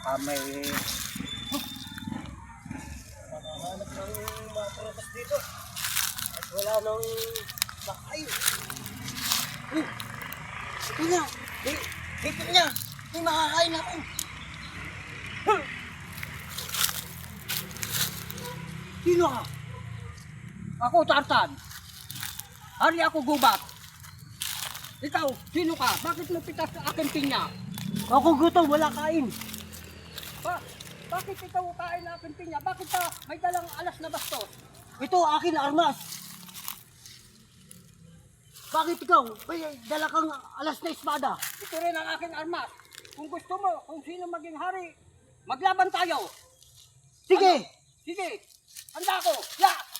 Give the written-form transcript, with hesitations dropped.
Baka may... Makahanap ng mga prutas dito. At wala nang bakay. Ito niya. Dito niya. May makakain ako. Sino ka? Ako, Tartan. Hari ako, gubat. Ikaw, sino ka? Bakit mo pitas sa akin pinya? Ako gutom, wala kain. Bakit ikaw kain na akin pinya? Bakit pa may dalang alas na bastos? Ito, akin armas. Bakit ikaw? May dala kang alas na espada. Ito rin ang aking armas. Kung gusto mo, kung sino maging hari, maglaban tayo. Sige! Ano? Sige! Handa ako! Ya!